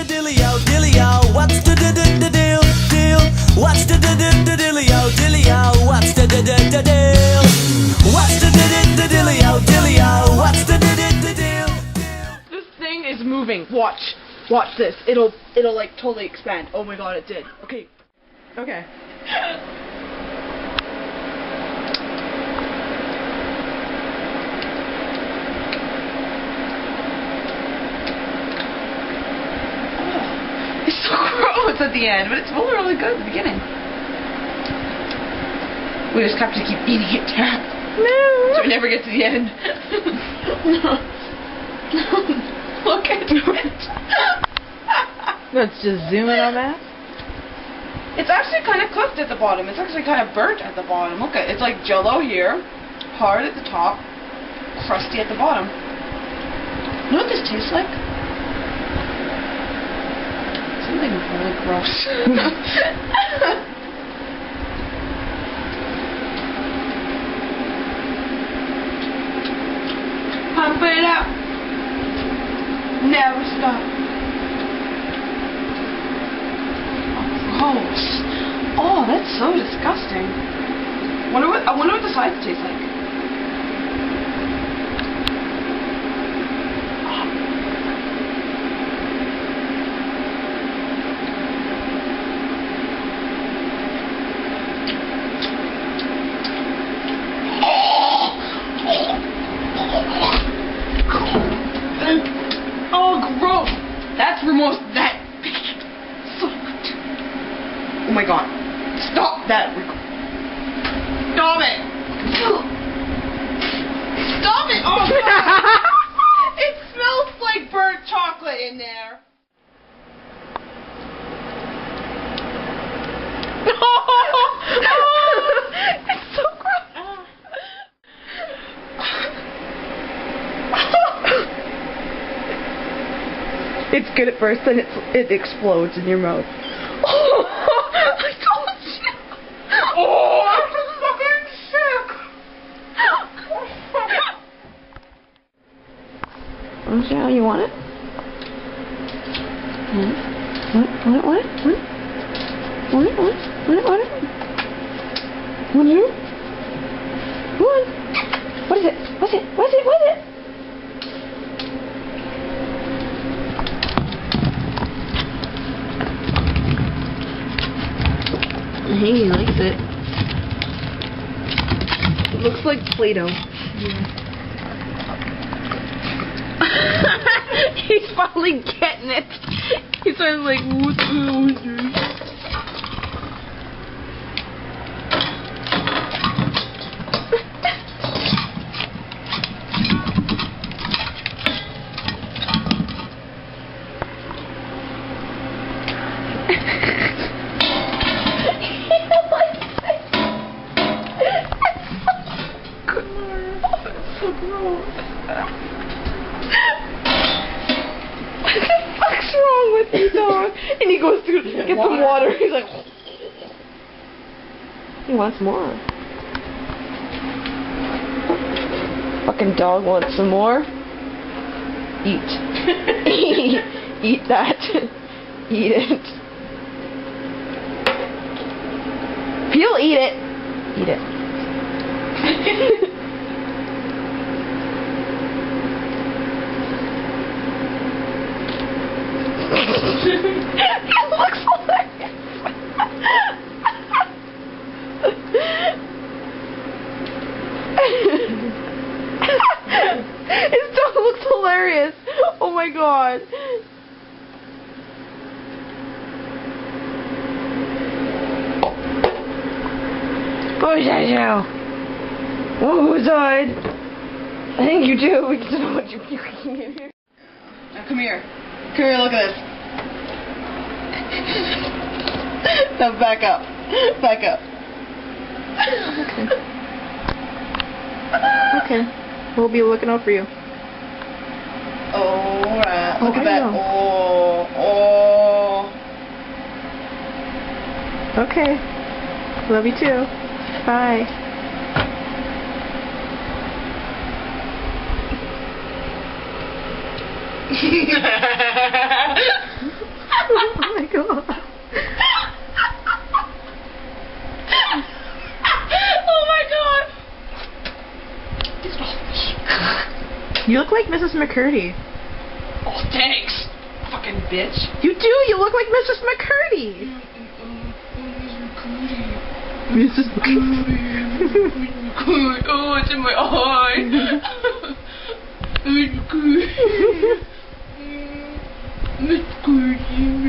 dealio, dealio? What's the deal, deal? What's the dealio, dealio? What's the deal? What's the dealio, dealio? What's the deal? This thing is moving. Watch. Watch this. It'll like totally expand. Oh my god, it did. Okay. Okay. It's so gross at the end, but it's really, really good at the beginning. We just have to keep eating it down. No. So we never get to the end. Look at it. Let's just zoom in on that. It's actually kind of cooked at the bottom. It's actually kind of burnt at the bottom. Look at it. It's like jello here, hard at the top, crusty at the bottom. You know what this tastes like? Something really gross. Pump it up. Never stop. Oh, gross. Oh, that's so disgusting. I wonder what the sides taste like. Oh, gross! That's remorse. That. Oh my god! Stop that! Stop it! Stop it! Oh god! It smells like burnt chocolate in there. It's so gross. It's good at first, then it explodes in your mouth. I told you. Oh, I'm fucking sick. Want to see how you want it? Want it? Want it? Want it? Want it? Want it? Want it? Want it? Want it? What is it? What's it? What's it? What's it? I think he likes it. It looks like Play-Doh. Yeah. He's finally getting it. He's sort of like, what the hell is this? What the fuck's wrong with you, dog? And he goes to get some water. He's like, he wants more. Fucking dog wants some more. Eat. Eat that. Eat it. If you'll eat it, eat it. It looks hilarious. His dog looks hilarious. Oh my god. What was that now? What was I? I think you do. We don't know what you're puking in here. Now come here. Come here, look at this. Now back up. Back up. Okay. We'll be looking out for you. Alright. Look Oh, at that. I know. Oh. Okay. Love you too. Bye. Oh my god. Oh my god. You look like Mrs. McCurdy. Oh, thanks. Fucking bitch. You do. You look like Mrs. McCurdy. Mrs. McCurdy. Oh, it's in my eye. Miss Curdy.